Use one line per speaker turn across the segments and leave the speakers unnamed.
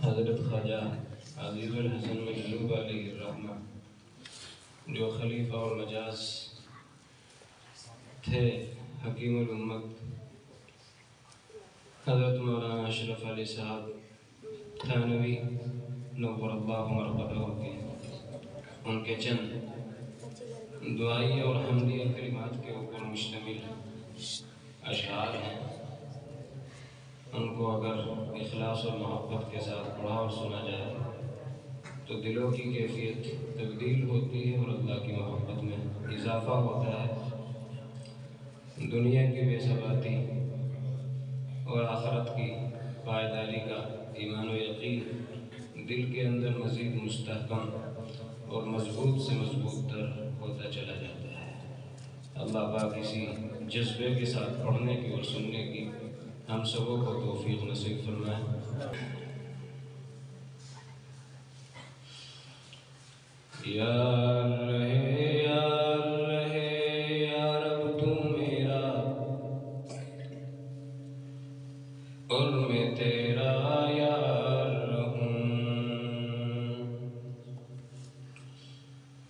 حضرت خواجہ عزیز الحسن مجلوب علیہ الرحمہ جو خلیفہ اور مجاز تھے حکیم الامت، حضرت مولانا اشرف علی صاحب تھانوی نور اللہ مرقدہ کے ان کے چند دعائی اور حمدیہ کلمات کے اوپر مشتمل اشعار ہیں. ان کو اگر اخلاص اور محبت کے ساتھ پڑھا اور سنا جائے تو دلوں کی کیفیت تبدیل ہوتی ہے اور اللہ کی محبت میں اضافہ ہوتا ہے. دنیا کی بے ثباتی اور آخرت کی پائیداری کا ایمان و یقین دل کے اندر مزید مستحکم اور مضبوط سے مضبوط تر ہوتا چلا جاتا ہے. اللہ پاک اسی جذبے کے ساتھ پڑھنے کی اور سننے کی ہم سبوں کو توفیق نصیب فرمائے. یا رہے یا رب تو میرا اور میں تیرا یار رہوں.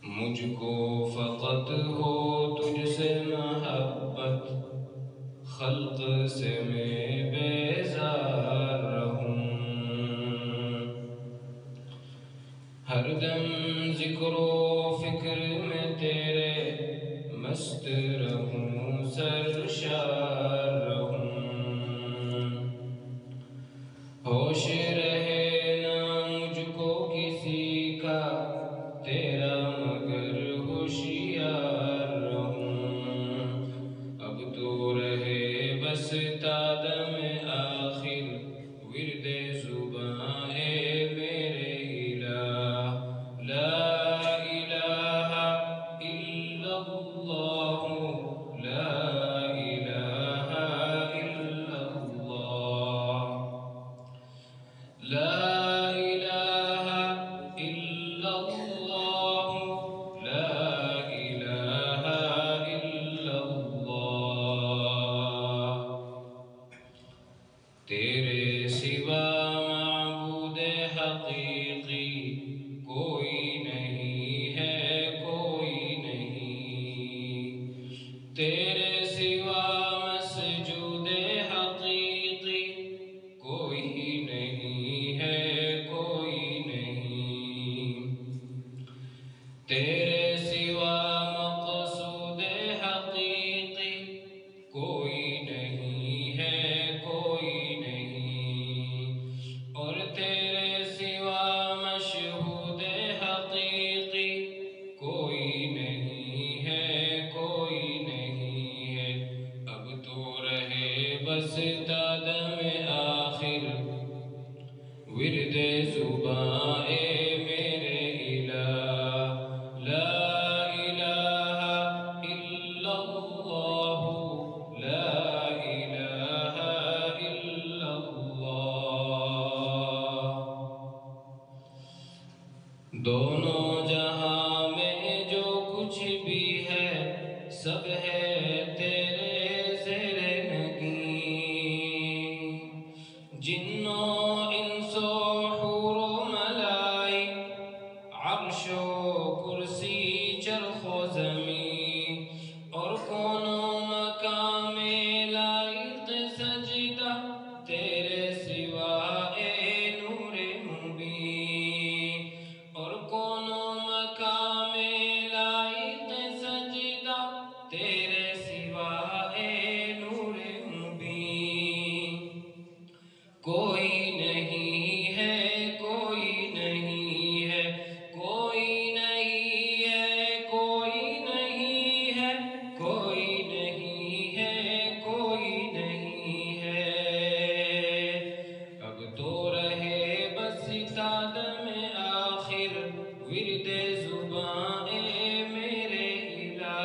مجھ کو فقط ہو تجھ سے محبت، خلق سے میں بیزار رہوں. ہر دم ذکر و فکر میں تیرے مست رہوں، سرشار رہوں. ہوش رہے نہ مجھ کو کسی کا تیرا مگر ہوشیار رہوں. اب تو رہے بس تادم آخر ورد زباں اے میرے الہ. لا الہ الا اللہ، لا الہ الا اللہ، لا الہ الا اللہ، لا الہ الا اللہ. تیرے سوا معبود حقیقی کوئی نہیں ہے، کوئی نہیں. تیرے سوا مسجود حقیقی کوئی نہیں ہے، کوئی نہیں. تیرے سوا مقصود حقیقی کوئی نہیں ہے، کوئی نہیں. اور تیرے سوا مشہود حقیقی کوئی نہیں ہے، کوئی نہیں ہے. اب تو رہے بس تادم آخر ورد زباں اے میرے الہ. لا الہ الا اللہ، لا الہ الا اللہ. دونوں جہاں میں جو کچھ بھی ہے سب ہے تیرے زیر نگیں. جنوں انس و حور و ملائک، عرش و کرسی چرخ و زمین، اور کون و مقام لائق سجدہ تیرے سوا اے نور مبین. اور کون و مقام لائق سجدہ تیرے سوا اے نور مبین. کوئی نہیں ہے، کوئی نہیں ہے، کوئی نہیں ہے، کوئی نہیں ہے، کوئی نہیں ہے، کوئی نہیں ہے. اب تو رہے بس تادم آخر ورد زباں اے میرے الہ.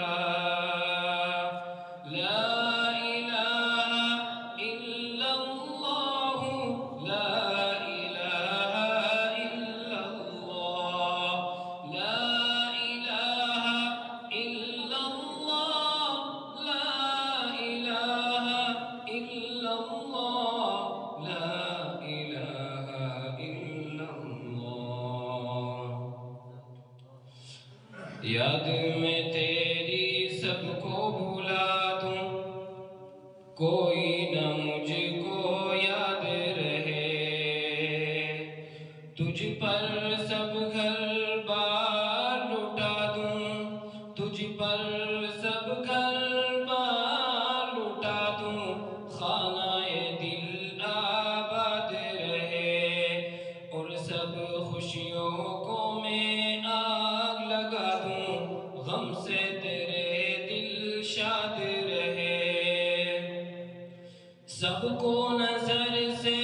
لا الہ الا اللہ، لا یاد میں تیری سب کو بھلا دوں، کوئی نہ مجھ کو یاد رہے، تجھ پر سب گھر بار لٹا دوں، تجھ پر سب گھر بار لٹا دوں، خانہ دل آباد رہے، اور سب خوشیوں کو میں آگ لگا دوں، غم سے تیرے دل شاد رہے، سب کو نظر سے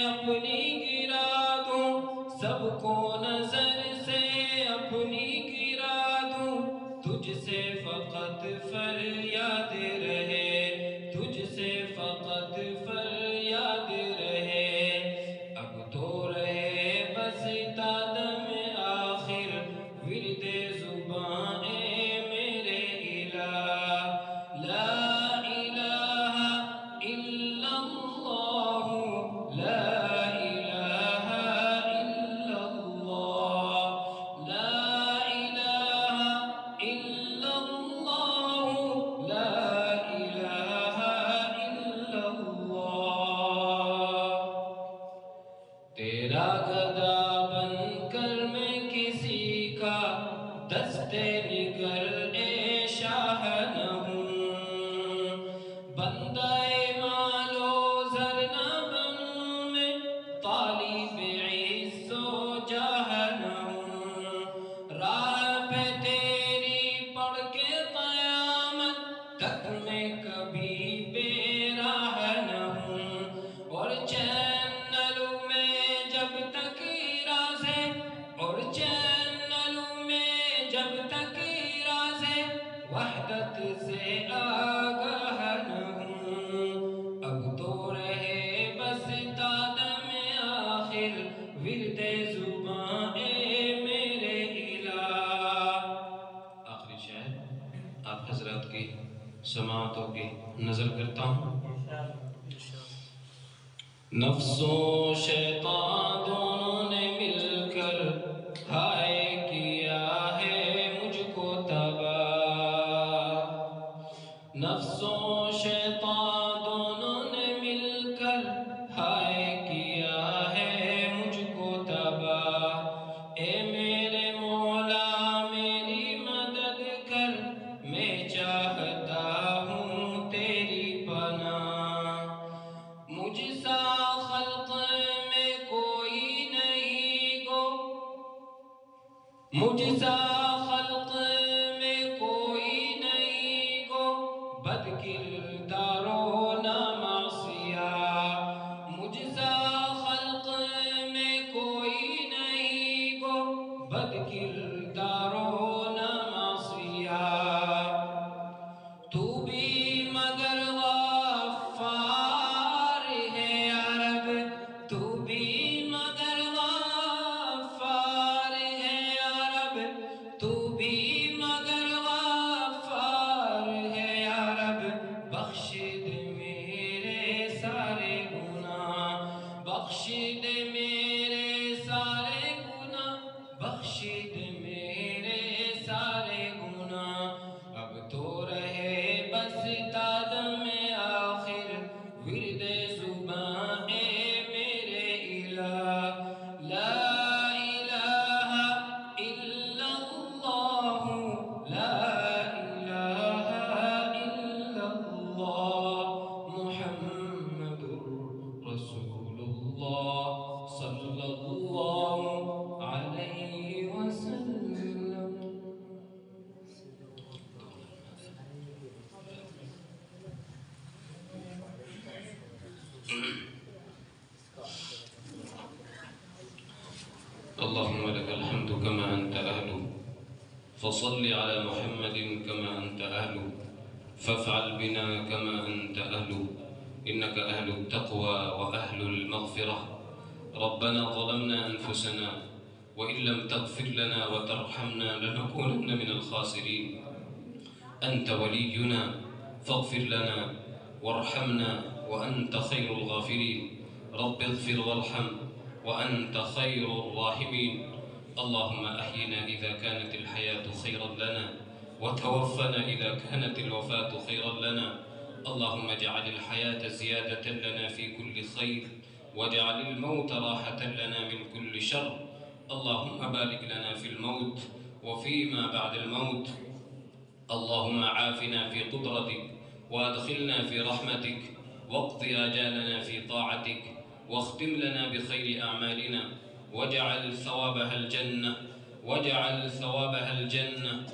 اپنی گرا دوں، سب کو نظر سے اپنی گرا دوں، تجھ سے فقط فریاد رہے، تجھ سے فقط فریاد رہے، اب تو رہے بس دم آخر ورد زباں اے میرے الہ، لا الہ الا اللہ، لا الہ الا اللہ، لا الہ الا اللہ، لا الہ الا اللہ، تیرا گدا بن کر میں کسی کا دستے نگر اے شاہ نہ ہوں، بندہ مال و زر نہ بنوں میں، طالب عز و جاہ نہ ہوں، راہ پہ تیری پڑھ کے قیامت تک میں کبھی بے راہ نہ ہوں، اور چین نہ لوں میں جب تک رازے، اور چین نہ لوں میں جب تک رازے وحدت سے آگاہ نہ ہوں، اب تو رہے بس دم آخر ورد زباں اے میرے الہ، آخری شعر آپ حضرات کی سماعتوں کی نظر کرتا ہوں، نفس و شیطان دونوں نے مل کر ہائے کیا ہے مجھ کو تباہ، نفس و شیطان دونوں نے مل کر ہائے کیا ہے مجھ کو تباہ، اے میرے مولا میری مدد کر، میں چاہتا ہوں تیری پناہ، مجھ سا خلق میں کوئی نہیں گو، مجھ سا خلق میں کوئی نہیں گو، بد کردار و نامعصیہ، مجھ سا خلق میں کوئی نہیں گو، بد کردار و نامعصیہ، تو بھی مگر غفار ہے یا رب، تو بھی مگر غفار ہے یا رب، تو بھی مگر غفار ہے یا رب، بخش دے میرے سارے گناہ، بخش دے میرے سارے گناہ، بخش دے میرے سارے گناہ، اب تو رہے بس دم آخر ورد زباں اے میرے الہ، لا الہ الا اللہ، لا الہ الا اللہ، محمد رسول اللہ صلی اللہ علیہ وسلم۔ اللهم لك الحمد كما أنت أهل، فصل على محمد كما أنت أهل، فافعل بنا كما أنت أهل، إنك أهل التقوى وأهل المغفرة. ربنا ظلمنا أنفسنا وإن لم تغفر لنا وترحمنا لنكونن من الخاسرين، أنت ولينا فاغفر لنا وارحمنا وأنت خير الغافرين، رب اغفر وارحم وأنت خير الراحمين. اللهم أحينا إذا كانت الحياة خيرا لنا، وتوفنا إذا كانت الوفاة خيرا لنا. اللهم اجعل الحياة زيادة لنا في كل خير، واجعل الموت راحة لنا من كل شر. اللهم بارك لنا في الموت وفيما بعد الموت. اللهم عافنا في قدرتك، وادخلنا في رحمتك، واقض آجالنا في طاعتك، واختم لنا بخير أعمالنا، واجعل ثوابها الجنة، واجعل ثوابها الجنة،